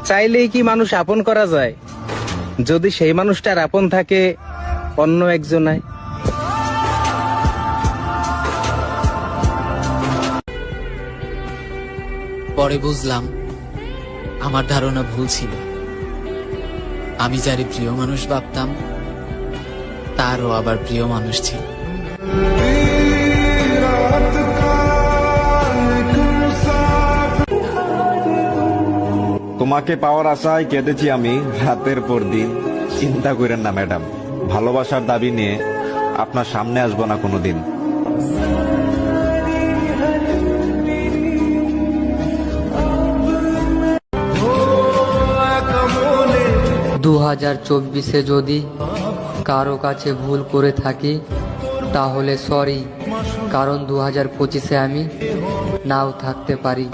চাইলেই কি মানুষ আপন করা যায় যদি সেই মানুষটার আপন থাকে অন্য একজনায়? পরে বুঝলাম আমার ধারণা ভুল ছিল। আমি যারে প্রিয় মানুষ ভাবতাম তারও আবার প্রিয় মানুষ ছিল। তোমাকে পাওয়ার আশায় কেটেছি আমি রাতের পর দিন। চিন্তা করেন না ম্যাডাম, ভালোবাসার দাবি নিয়ে আপনার সামনে আসবো না কোনোদিন। 2024-এ যদি কারো কাছে ভুল করে থাকি তাহলে সরি, কারণ 2025-এ আমি নাও থাকতে পারি।